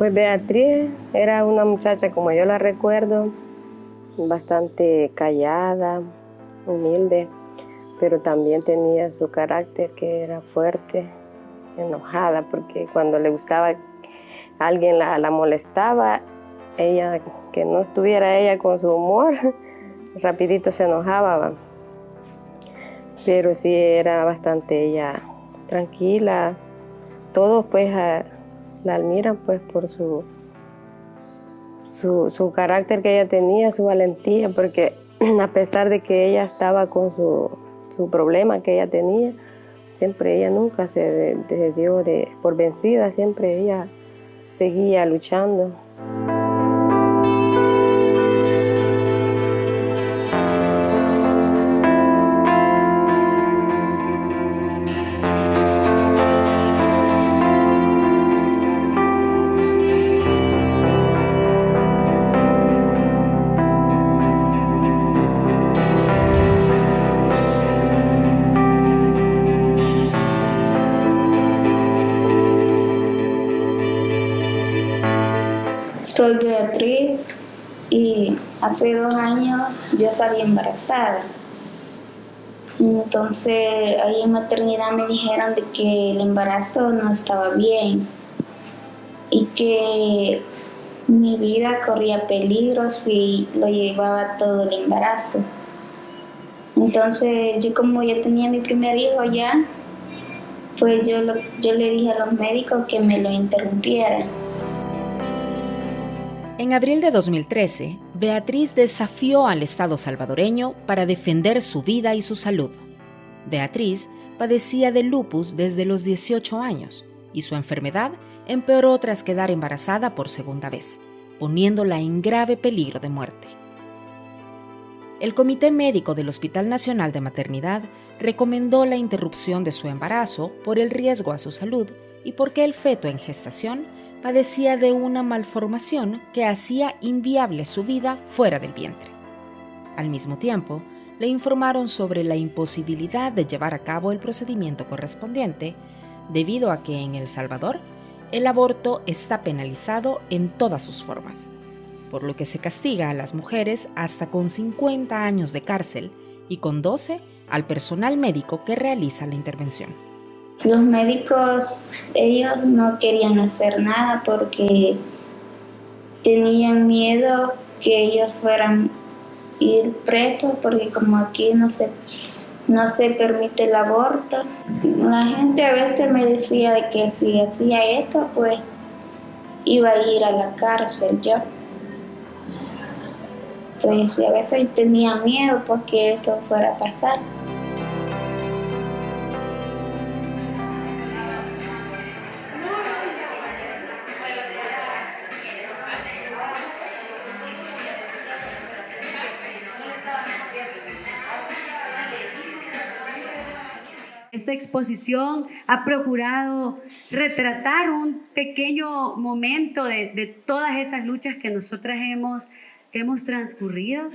Pues Beatriz era una muchacha, como yo la recuerdo, bastante callada, humilde, pero también tenía su carácter que era fuerte, enojada, porque cuando le gustaba, alguien la molestaba, ella, que no estuviera ella con su humor, rapidito se enojaba, ¿va? Pero sí era bastante ella tranquila. Todos pues la admiran pues por su carácter que ella tenía, su valentía, porque a pesar de que ella estaba con su problema que ella tenía, siempre ella nunca se dio por vencida, siempre ella seguía luchando. Soy Beatriz y hace 2 años yo salí embarazada. Entonces ahí en maternidad me dijeron de que el embarazo no estaba bien y que mi vida corría peligro si lo llevaba todo el embarazo. Entonces yo, como ya tenía mi primer hijo ya, pues yo le dije a los médicos que me lo interrumpieran. En abril de 2013, Beatriz desafió al Estado salvadoreño para defender su vida y su salud. Beatriz padecía de lupus desde los 18 años y su enfermedad empeoró tras quedar embarazada por segunda vez, poniéndola en grave peligro de muerte. El Comité Médico del Hospital Nacional de Maternidad recomendó la interrupción de su embarazo por el riesgo a su salud y porque el feto en gestación padecía de una malformación que hacía inviable su vida fuera del vientre. Al mismo tiempo, le informaron sobre la imposibilidad de llevar a cabo el procedimiento correspondiente, debido a que en El Salvador el aborto está penalizado en todas sus formas, por lo que se castiga a las mujeres hasta con 50 años de cárcel y con 12 al personal médico que realiza la intervención. Los médicos, ellos no querían hacer nada porque tenían miedo que ellos fueran a ir presos, porque como aquí no se permite el aborto. La gente a veces me decía de que si hacía eso, pues iba a ir a la cárcel yo. Pues a veces tenía miedo porque eso fuera a pasar. Esta exposición ha procurado retratar un pequeño momento de todas esas luchas que nosotras hemos transcurrido,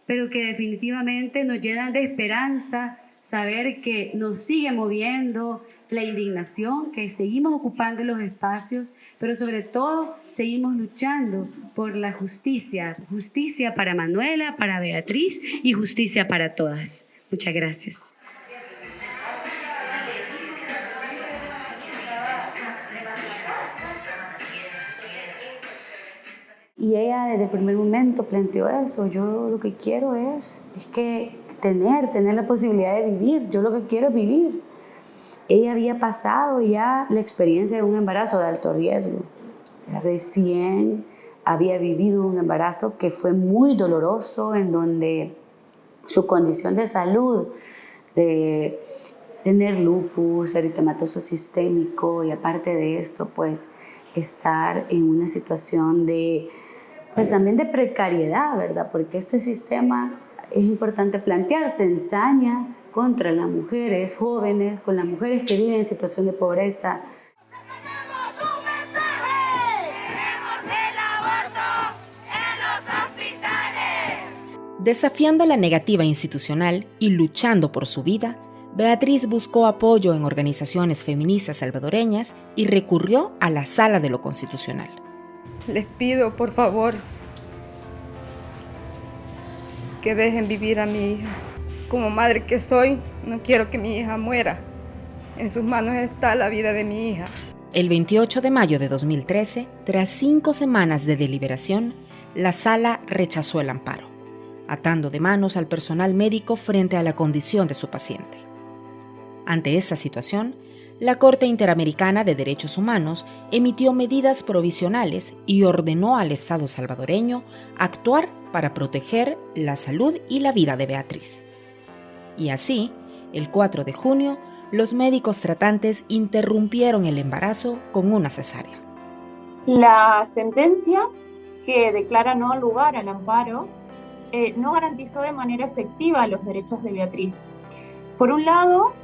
pero que definitivamente nos llenan de esperanza saber que nos sigue moviendo la indignación, que seguimos ocupando los espacios, pero sobre todo seguimos luchando por la justicia, justicia para Manuela, para Beatriz y justicia para todas. Muchas gracias. Y ella desde el primer momento planteó eso: yo lo que quiero es que tener la posibilidad de vivir, yo lo que quiero es vivir. Ella había pasado ya la experiencia de un embarazo de alto riesgo, o sea, recién había vivido un embarazo que fue muy doloroso, en donde su condición de salud, de tener lupus, eritematoso sistémico, y aparte de esto, pues estar en una situación de, pues también de precariedad, ¿verdad? Porque este sistema, es importante plantearse, ensaña contra las mujeres jóvenes, con las mujeres que viven en situación de pobreza. ¡Tenemos un mensaje! ¡Queremos el aborto en los hospitales! Desafiando la negativa institucional y luchando por su vida, Beatriz buscó apoyo en organizaciones feministas salvadoreñas y recurrió a la Sala de lo Constitucional. Les pido, por favor, que dejen vivir a mi hija. Como madre que soy, no quiero que mi hija muera. En sus manos está la vida de mi hija. El 28 de mayo de 2013, tras 5 semanas de deliberación, la sala rechazó el amparo, atando de manos al personal médico frente a la condición de su paciente. Ante esta situación, la Corte Interamericana de Derechos Humanos emitió medidas provisionales y ordenó al Estado salvadoreño actuar para proteger la salud y la vida de Beatriz. Y así, el 4 de junio, los médicos tratantes interrumpieron el embarazo con una cesárea. La sentencia que declara no lugar al amparo no garantizó de manera efectiva los derechos de Beatriz. Por un lado,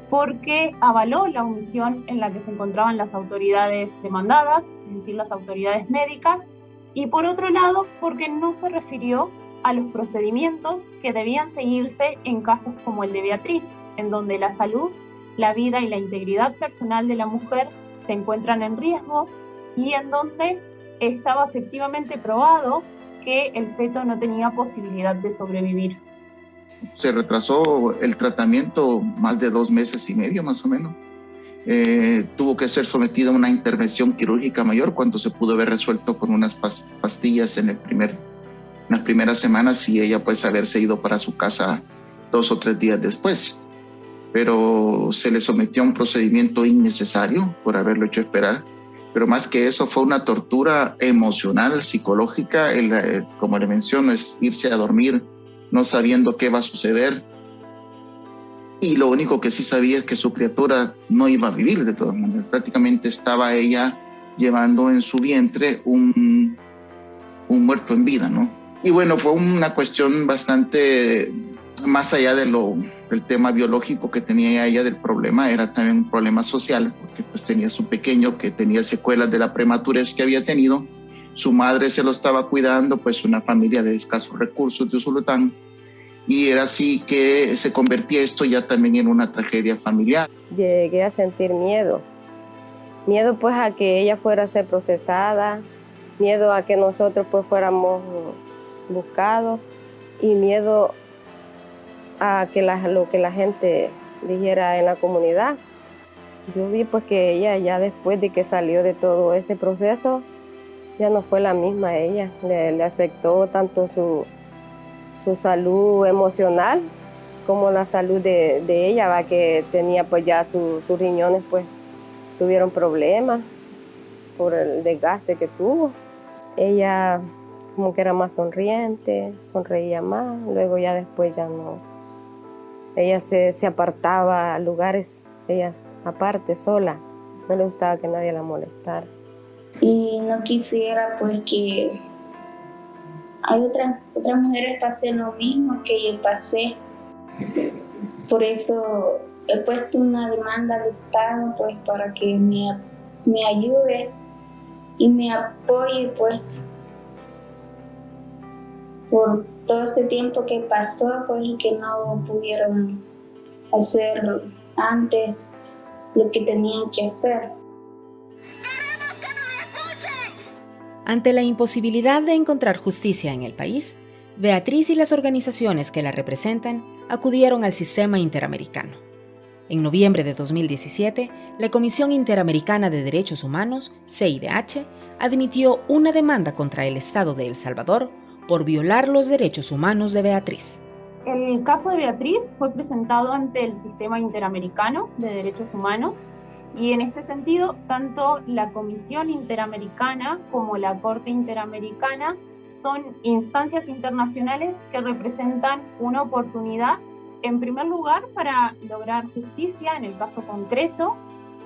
porque avaló la omisión en la que se encontraban las autoridades demandadas, es decir, las autoridades médicas, y por otro lado, porque no se refirió a los procedimientos que debían seguirse en casos como el de Beatriz, en donde la salud, la vida y la integridad personal de la mujer se encuentran en riesgo y en donde estaba efectivamente probado que el feto no tenía posibilidad de sobrevivir. Se retrasó el tratamiento más de 2 meses y medio, más o menos. Tuvo que ser sometido a una intervención quirúrgica mayor cuando se pudo haber resuelto con unas pastillas en las primeras semanas y ella pues haberse ido para su casa 2 o 3 días después. Pero se le sometió a un procedimiento innecesario por haberlo hecho esperar. Pero más que eso fue una tortura emocional, psicológica. Como le menciono, es irse a dormir no sabiendo qué va a suceder. Y lo único que sí sabía es que su criatura no iba a vivir de todas maneras. Prácticamente estaba ella llevando en su vientre un muerto en vida, ¿no? Y bueno, fue una cuestión bastante más allá del tema biológico que tenía ella del problema, era también un problema social, porque pues tenía su pequeño que tenía secuelas de la prematurez que había tenido. Su madre se lo estaba cuidando, pues una familia de escasos recursos de Usulután, y era así que se convertía esto ya también en una tragedia familiar. Llegué a sentir miedo pues a que ella fuera a ser procesada, miedo a que nosotros pues fuéramos buscados y miedo a que lo que la gente dijera en la comunidad. Yo vi pues que ella ya después de que salió de todo ese proceso, ya no fue la misma ella, le afectó tanto su salud emocional como la salud de ella, que tenía pues ya sus riñones pues tuvieron problemas por el desgaste que tuvo. Ella como que era más sonriente, sonreía más, luego ya después ya no. Ella se apartaba a lugares, ella aparte, sola, no le gustaba que nadie la molestara. Y no quisiera pues que hay otras mujeres pasen lo mismo que yo pasé. Por eso he puesto una demanda al Estado pues para que me ayude y me apoye pues por todo este tiempo que pasó pues y que no pudieron hacer antes lo que tenían que hacer. Ante la imposibilidad de encontrar justicia en el país, Beatriz y las organizaciones que la representan acudieron al sistema interamericano. En noviembre de 2017, la Comisión Interamericana de Derechos Humanos, CIDH, admitió una demanda contra el Estado de El Salvador por violar los derechos humanos de Beatriz. El caso de Beatriz fue presentado ante el Sistema Interamericano de Derechos Humanos y en este sentido, tanto la Comisión Interamericana como la Corte Interamericana son instancias internacionales que representan una oportunidad, en primer lugar, para lograr justicia en el caso concreto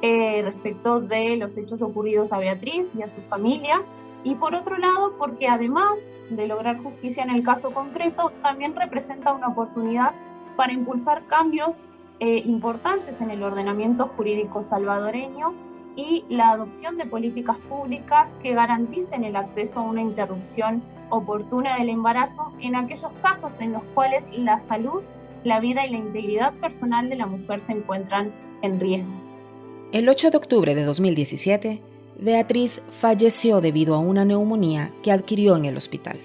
respecto de los hechos ocurridos a Beatriz y a su familia, y por otro lado, porque además de lograr justicia en el caso concreto, también representa una oportunidad para impulsar cambios importantes en el ordenamiento jurídico salvadoreño y la adopción de políticas públicas que garanticen el acceso a una interrupción oportuna del embarazo en aquellos casos en los cuales la salud, la vida y la integridad personal de la mujer se encuentran en riesgo. El 8 de octubre de 2017, Beatriz falleció debido a una neumonía que adquirió en el hospital,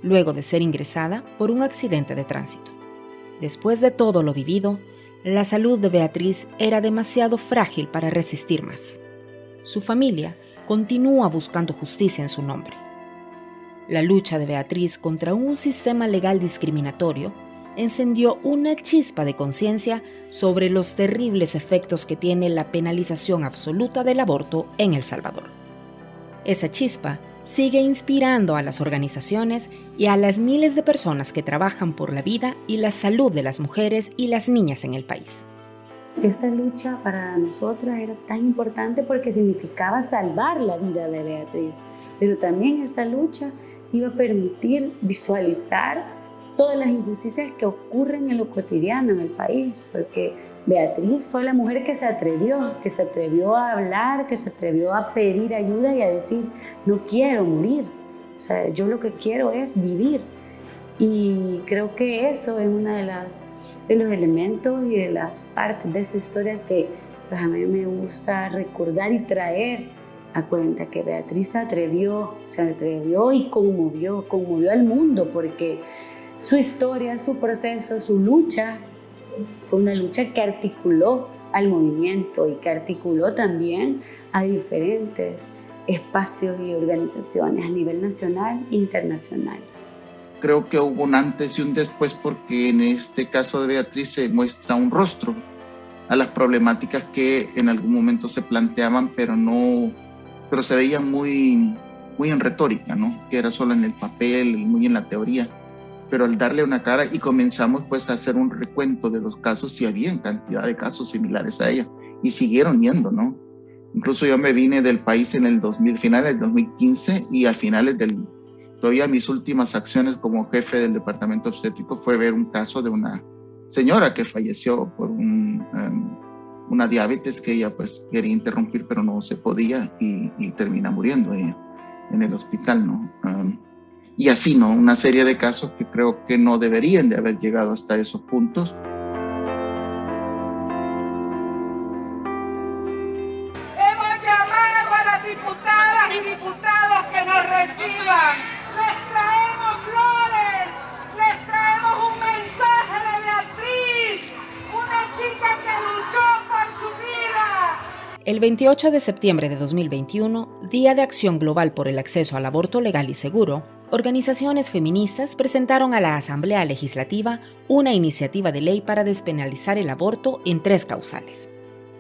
luego de ser ingresada por un accidente de tránsito. Después de todo lo vivido, la salud de Beatriz era demasiado frágil para resistir más. Su familia continúa buscando justicia en su nombre. La lucha de Beatriz contra un sistema legal discriminatorio encendió una chispa de conciencia sobre los terribles efectos que tiene la penalización absoluta del aborto en El Salvador. Esa chispa sigue inspirando a las organizaciones y a las miles de personas que trabajan por la vida y la salud de las mujeres y las niñas en el país. Esta lucha para nosotras era tan importante porque significaba salvar la vida de Beatriz, pero también esta lucha iba a permitir visualizar todas las injusticias que ocurren en lo cotidiano en el país, porque Beatriz fue la mujer que se atrevió a hablar, que se atrevió a pedir ayuda y a decir, no quiero morir, o sea, yo lo que quiero es vivir. Y creo que eso es una de los elementos y de las partes de esa historia que pues, a mí me gusta recordar y traer a cuenta, que Beatriz se atrevió y conmovió al mundo, porque su historia, su proceso, su lucha fue una lucha que articuló al movimiento y que articuló también a diferentes espacios y organizaciones a nivel nacional e internacional. Creo que hubo un antes y un después, porque en este caso de Beatriz se muestra un rostro a las problemáticas que en algún momento se planteaban, pero se veían muy en retórica, ¿no? Que era solo en el papel, muy en la teoría. Pero al darle una cara y comenzamos pues a hacer un recuento de los casos, y había cantidad de casos similares a ella y siguieron yendo, ¿no? Incluso yo me vine del país en el finales del 2015, y a finales todavía mis últimas acciones como jefe del departamento obstétrico fue ver un caso de una señora que falleció por una diabetes que ella pues quería interrumpir pero no se podía, y termina muriendo en el hospital, ¿no? Y así, ¿no? Una serie de casos que creo que no deberían de haber llegado hasta esos puntos. Hemos llamado a las diputadas y diputados que nos reciban. Les traemos flores, les traemos un mensaje de Beatriz, una chica que luchó por su vida. El 28 de septiembre de 2021, Día de Acción Global por el Acceso al Aborto Legal y Seguro, organizaciones feministas presentaron a la Asamblea Legislativa una iniciativa de ley para despenalizar el aborto en 3 causales: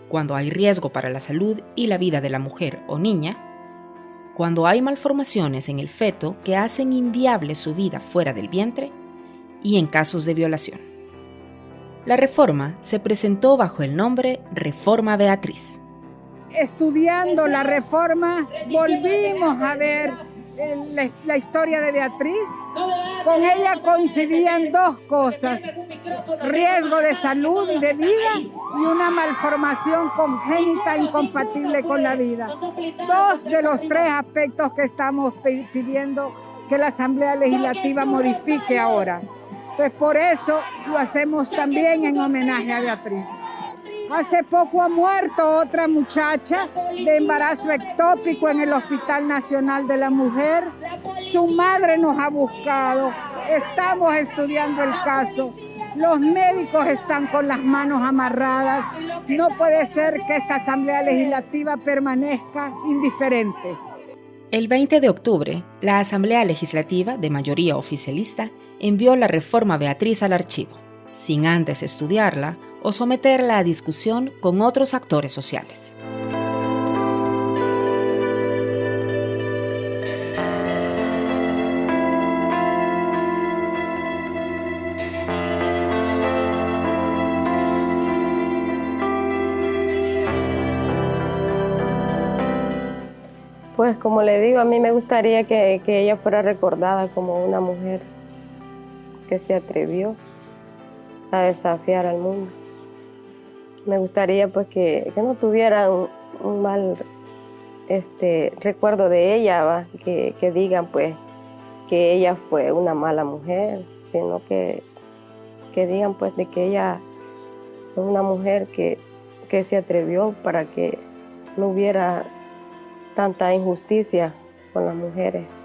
cuando hay riesgo para la salud y la vida de la mujer o niña, cuando hay malformaciones en el feto que hacen inviable su vida fuera del vientre, y en casos de violación. La reforma se presentó bajo el nombre Reforma Beatriz. Estudiando la reforma, volvimos a ver la historia de Beatriz. Con ella coincidían 2 cosas: riesgo de salud y de vida, y una malformación congénita incompatible con la vida. 2 de los 3 aspectos que estamos pidiendo que la Asamblea Legislativa modifique ahora. Pues por eso lo hacemos también en homenaje a Beatriz. Hace poco ha muerto otra muchacha de embarazo ectópico en el Hospital Nacional de la Mujer. Su madre nos ha buscado. Estamos estudiando el caso. Los médicos están con las manos amarradas. No puede ser que esta Asamblea Legislativa permanezca indiferente. El 20 de octubre, la Asamblea Legislativa, de mayoría oficialista, envió la Reforma Beatriz al archivo, sin antes estudiarla o someterla a discusión con otros actores sociales. Pues como le digo, a mí me gustaría que ella fuera recordada como una mujer que se atrevió a desafiar al mundo. Me gustaría pues que no tuviera un mal recuerdo de ella, ¿va? Que digan pues que ella fue una mala mujer, sino que digan pues de que ella fue una mujer que se atrevió para que no hubiera tanta injusticia con las mujeres.